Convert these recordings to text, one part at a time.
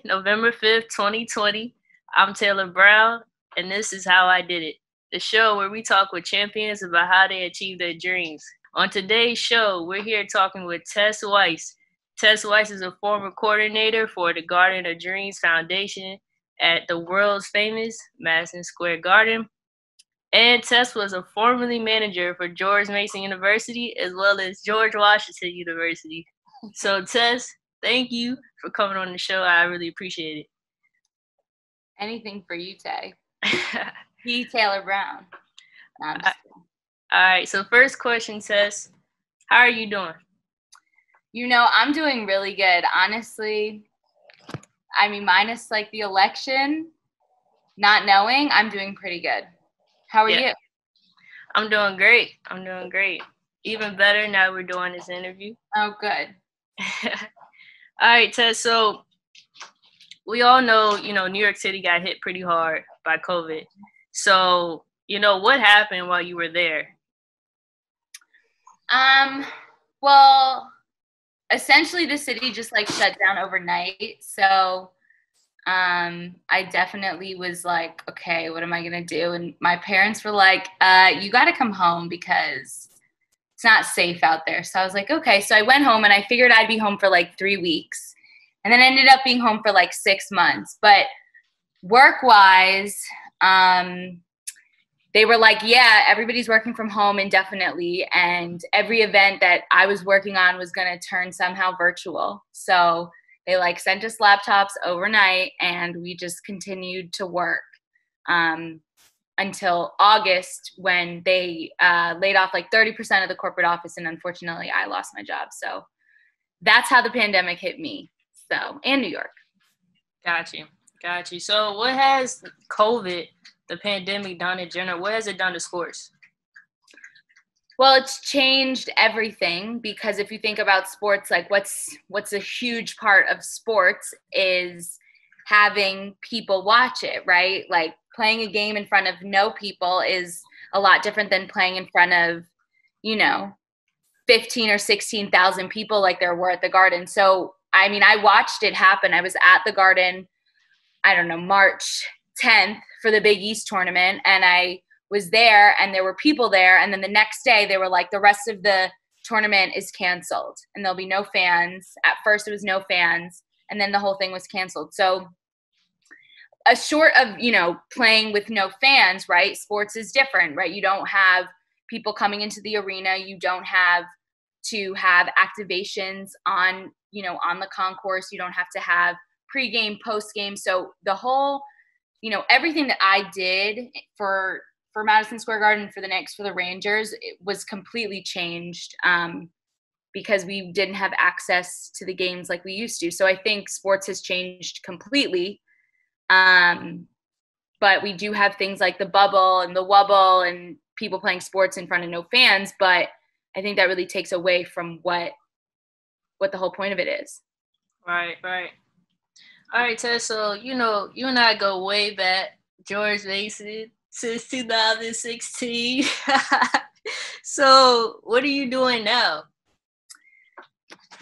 November 5th, 2020. I'm Taylor Brown, and this is How I Did It, the show where we talk with champions about how they achieve their dreams. On today's show, we're here talking with Tess Weiss. Tess Weiss is a former coordinator for the Garden of Dreams Foundation at the world's famous Madison Square Garden. And Tess was a formerly manager for George Mason University as well as George Washington University. So, Tess, thank you for coming on the show. I really appreciate Anything for you, Tay. it. T. Taylor Brown. No, I'm just kidding. All right, so first question, Tess, how are you doing? I'm doing really good. Honestly, minus like the election, not knowing, I'm doing pretty good. How are you? I'm doing great. Even better now we're doing this interview. Oh, good. All right, Tess, so we all know, New York City got hit pretty hard by COVID. So, what happened while you were there? Well, essentially the city just like shut down overnight. So I definitely was like, okay, what am I gonna do? And my parents were like, you gotta come home because it's not safe out there. So I was like, okay. So I went home and I figured I'd be home for like 3 weeks. And then I ended up being home for like 6 months. But work-wise, they were like, yeah, everybody's working from home indefinitely. And every event that I was working on was going to turn somehow virtual. So they like sent us laptops overnight and we just continued to work until August when they laid off like 30% of the corporate office. And unfortunately, I lost my job. So that's how the pandemic hit me. So, and New York. Got you. So what has COVID, the pandemic, done in general? What has it done to sports? Well, it's changed everything because if you think about sports, like what's a huge part of sports is having people watch it, right? Like playing a game in front of no people is a lot different than playing in front of, 15 or 16,000 people like there were at the Garden. So, I watched it happen. I was at the Garden, March 10th for the Big East tournament, and I was there and there were people there, and then the next day they were like, the rest of the tournament is canceled and there'll be no fans. At first it was no fans, and then the whole thing was canceled. So a short of playing with no fans, right, sports is different, right? You don't have people coming into the arena, you don't have to have activations on the concourse, you don't have to have pregame, postgame. So the whole everything that I did for Madison Square Garden for the Rangers, it was completely changed because we didn't have access to the games like we used to. So I think sports has changed completely. But we do have things like the bubble and the wubble and people playing sports in front of no fans. But I think that really takes away from what the whole point of it is. Right. All right, Tess, so, you and I go way back, George Mason, since 2016. So what are you doing now?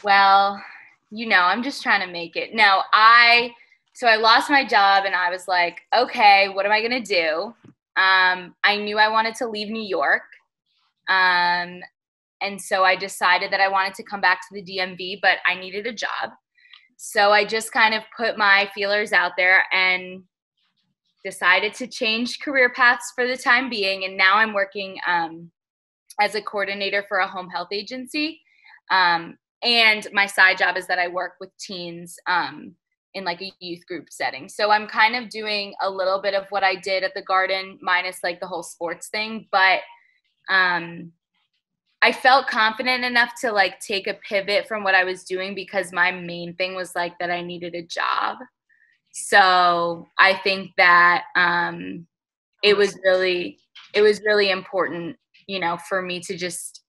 Well, I'm just trying to make it. No, I lost my job and I was like, okay, what am I going to do? I knew I wanted to leave New York. And so I decided that I wanted to come back to the DMV, but I needed a job. So I just kind of put my feelers out there and decided to change career paths for the time being. And now I'm working as a coordinator for a home health agency. And my side job is that I work with teens in like a youth group setting. So I'm kind of doing a little bit of what I did at the Garden minus like the whole sports thing. But I felt confident enough to like take a pivot from what I was doing because my main thing was like that I needed a job. So I think that it was really important, for me to just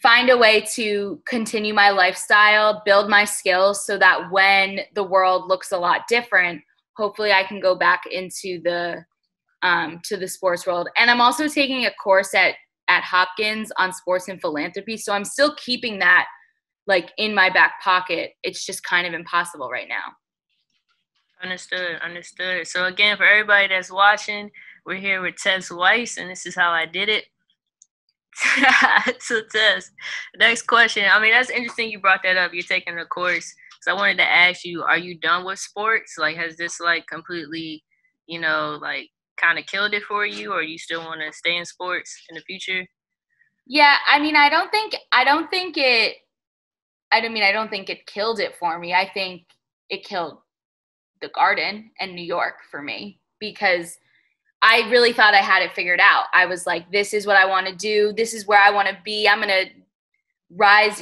find a way to continue my lifestyle, build my skills so that when the world looks a lot different, hopefully I can go back into the to the sports world. And I'm also taking a course at Hopkins on sports and philanthropy. So I'm still keeping that like in my back pocket. It's just kind of impossible right now. Understood, understood. So again, for everybody that's watching, we're here with Tess Weiss, and this is how I did it. So Tess, next question. I mean, that's interesting you brought that up. You're taking a course. So I wanted to ask you, are you done with sports? Like, has this like completely, like kind of killed it for you, or you still want to stay in sports in the future? Yeah, I mean, I don't think it killed it for me. I think it killed the Garden and New York for me because I really thought I had it figured out. I was like, this is what I want to do. This is where I want to be. I'm going to rise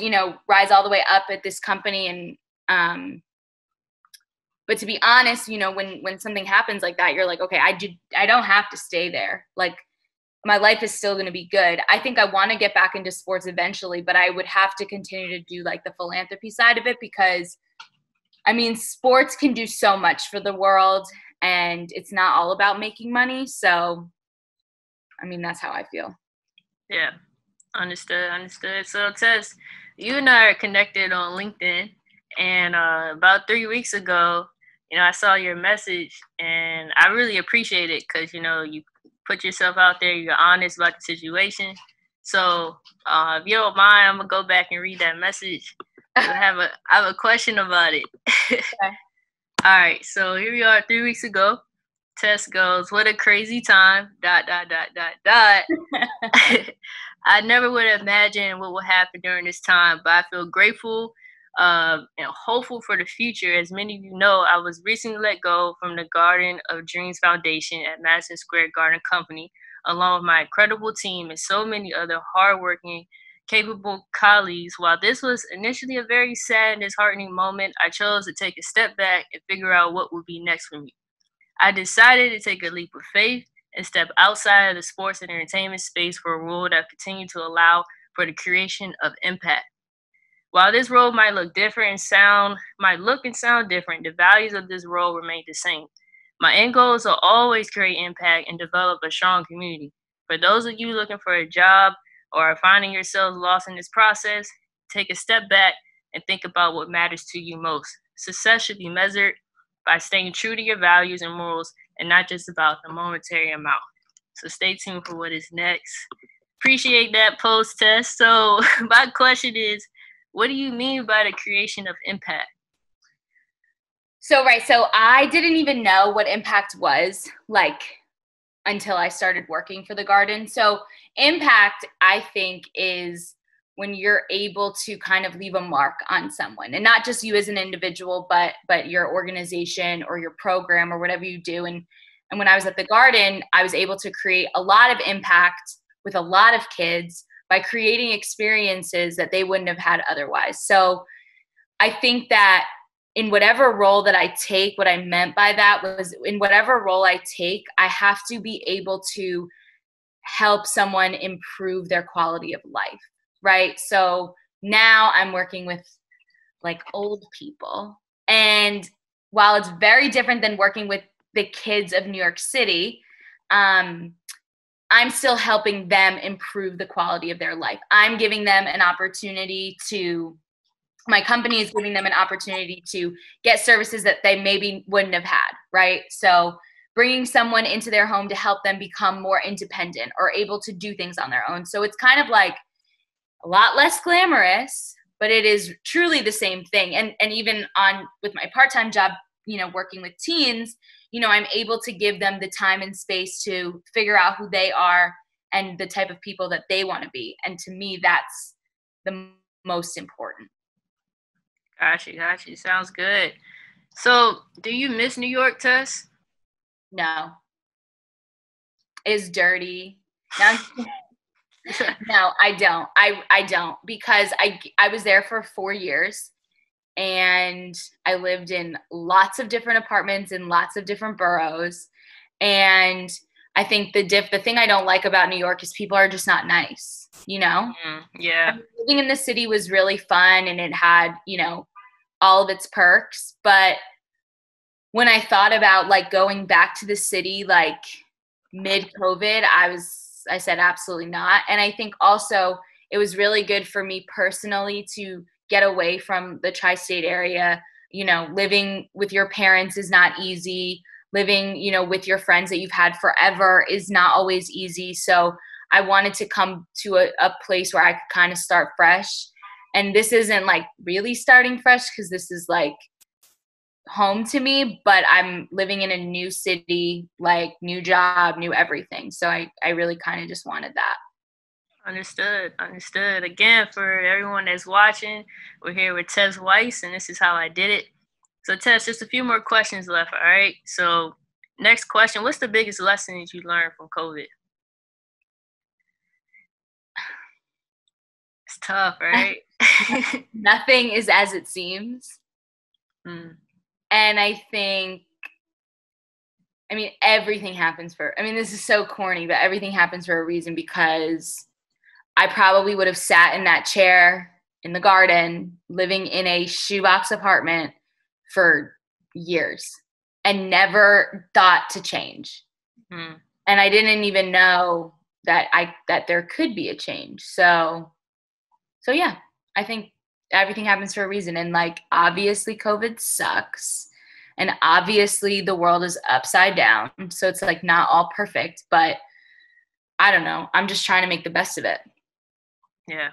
all the way up at this company. And, but to be honest, when something happens like that, you're like, okay, I don't have to stay there. Like my life is still going to be good. I think I want to get back into sports eventually, but I would have to continue to do like the philanthropy side of it because I mean, sports can do so much for the world and it's not all about making money. So, I mean, that's how I feel. Yeah, understood, understood. So Tess, you and I are connected on LinkedIn, and about 3 weeks ago, I saw your message, and I really appreciate it because you put yourself out there, you're honest about the situation. So if you don't mind, I'm gonna go back and read that message. I have a question about it. Okay. All right, so here we are 3 weeks ago. Tess goes, what a crazy time, dot, dot, dot, dot, dot. I never would have imagined what would happen during this time, but I feel grateful and hopeful for the future. As many of you know, I was recently let go from the Garden of Dreams Foundation at Madison Square Garden Company, along with my incredible team and so many other hardworking, capable colleagues. While this was initially a very sad and disheartening moment, I chose to take a step back and figure out what would be next for me. I decided to take a leap of faith and step outside of the sports and entertainment space for a role that continued to allow for the creation of impact. While this role might look and sound different, the values of this role remain the same. My end goal is to always create impact and develop a strong community. For those of you looking for a job or are finding yourselves lost in this process, take a step back and think about what matters to you most. Success should be measured by staying true to your values and morals and not just about the momentary amount. So stay tuned for what is next. Appreciate that post Tess. So my question is, what do you mean by the creation of impact? So I didn't even know what impact was like until I started working for the Garden. So impact, I think, is when you're able to kind of leave a mark on someone, and not just you as an individual, but your organization or your program or whatever you do. And when I was at the Garden, I was able to create a lot of impact with a lot of kids by creating experiences that they wouldn't have had otherwise. So I think that in whatever role that I take, what I meant by that was in whatever role I take, I have to be able to help someone improve their quality of life, right? So now I'm working with like old people. And while it's very different than working with the kids of New York City, I'm still helping them improve the quality of their life. I'm giving them an opportunity to, my company is giving them an opportunity to get services that they maybe wouldn't have had, right? So bringing someone into their home to help them become more independent or able to do things on their own. So it's kind of like a lot less glamorous, but it is truly the same thing. And even on with my part-time job, working with teens, I'm able to give them the time and space to figure out who they are and the type of people that they want to be. And to me, that's the most important. Gotcha. Sounds good. So, do you miss New York, Tess? No. It's dirty. No, no, I don't. I don't, because I was there for 4 years and I lived in lots of different apartments in lots of different boroughs. And I think the thing I don't like about New York is people are just not nice, Yeah. I mean, living in the city was really fun and it had, all of its perks. But when I thought about like going back to the city, like mid-COVID, I said absolutely not. And I think also it was really good for me personally to get away from the tri-state area, living with your parents is not easy. Living, with your friends that you've had forever is not always easy. So I wanted to come to a place where I could kind of start fresh. And this isn't like really starting fresh because this is like home to me, but I'm living in a new city, like new job, new everything. So I really kind of just wanted that. Understood. Understood. Again, for everyone that's watching, we're here with Tess Weiss, and this is how I did it. So, Tess, just a few more questions left. All right. So, next question: what's the biggest lesson that you learned from COVID? It's tough, right? Nothing is as it seems. Mm. And I think, everything happens this is so corny, but everything happens for a reason, because I probably would have sat in that chair in the garden, living in a shoebox apartment for years and never thought to change. Mm. And I didn't even know that there could be a change. So yeah, I think everything happens for a reason. And like, obviously COVID sucks. And obviously the world is upside down. So it's like not all perfect, but I don't know. I'm just trying to make the best of it. Yeah.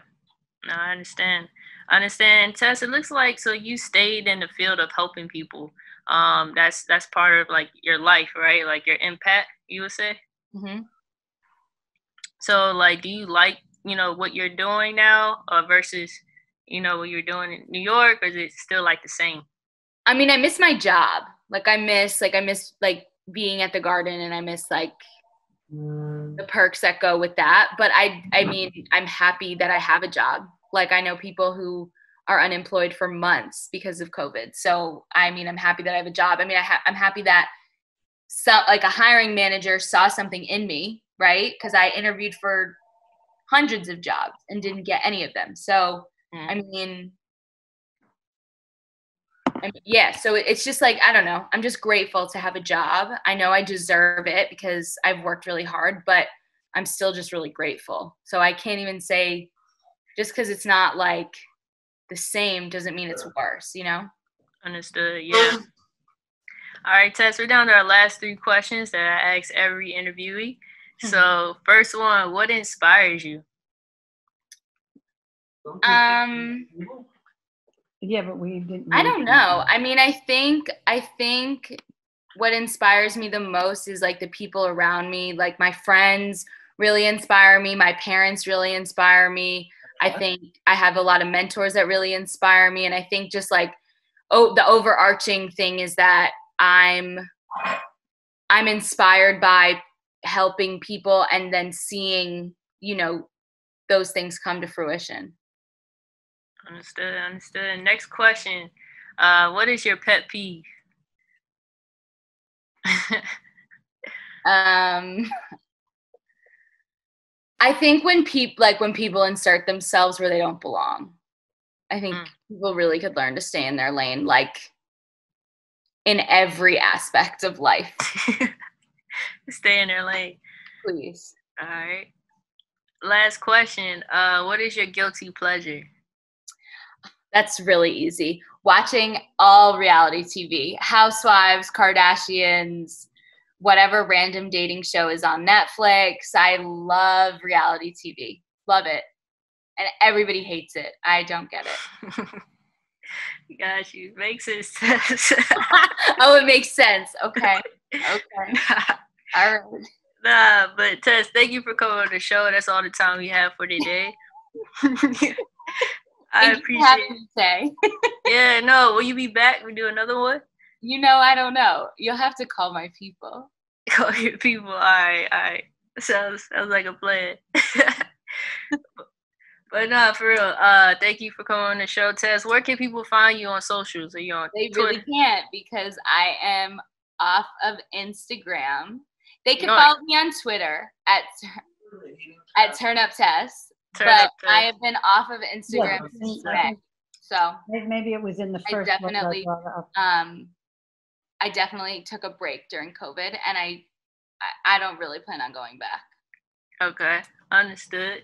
No, I understand. I understand. Tess, it looks like so you stayed in the field of helping people. That's part of like your life, right? Like your impact, you would say. Mm-hmm. So, like, do you like what you're doing now, versus what you're doing in New York, or is it still like the same? I miss my job. I miss being at the garden, and I miss the perks that go with that. But I'm happy that I have a job. Like, I know people who are unemployed for months because of COVID. So, I'm happy that I have a job. I'm happy that a hiring manager saw something in me, right? Because I interviewed for hundreds of jobs and didn't get any of them. So, yeah, so it's just like, I don't know. I'm just grateful to have a job. I know I deserve it because I've worked really hard, but I'm still just really grateful. So I can't even say, just because it's not like the same doesn't mean it's worse, Understood. Yeah. All right, Tess, we're down to our last 3 questions that I ask every interviewee. So, first one, what inspires you? Yeah, but we didn't. I don't know. I think what inspires me the most is like the people around me. Like, my friends really inspire me. My parents really inspire me. I think I have a lot of mentors that really inspire me. And I think just like, the overarching thing is that I'm inspired by helping people and then seeing, those things come to fruition. Understood. Understood. Next question. What is your pet peeve? I think when people insert themselves where they don't belong. I think people really could learn to stay in their lane, like in every aspect of life. Stay in their lane. Please. All right. Last question. What is your guilty pleasure? That's really easy. Watching all reality TV, Housewives, Kardashians, whatever random dating show is on Netflix. I love reality TV. Love it. And everybody hates it. I don't get it. Got you. Makes sense. Oh, it makes sense. Okay. Okay. All right. Nah, but Tess, thank you for coming on the show. That's all the time we have for today. I appreciate it. Yeah, no. Will you be back? We do another one? I don't know. You'll have to call my people. Call your people. All right. Sounds like a plan. But no, for real. Thank you for coming on the show, Tess. Where can people find you on socials? Are you on They Twitter? really can't, because I am off of Instagram. They can follow me on Twitter at TurnUpTess. But I have been off of Instagram since today. So maybe it was in the first. I definitely took a break during COVID, and I don't really plan on going back. Okay, understood.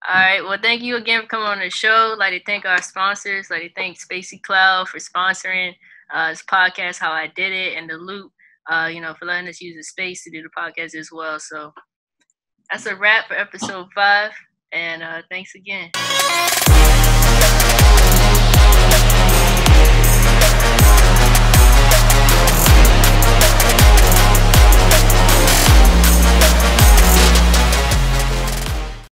All right. Well, thank you again for coming on the show. I'd like to thank our sponsors. I'd like to thank Spacey Cloud for sponsoring this podcast, How I Did It, and The Loop, for letting us use the space to do the podcast as well. So that's a wrap for episode 5. And thanks again.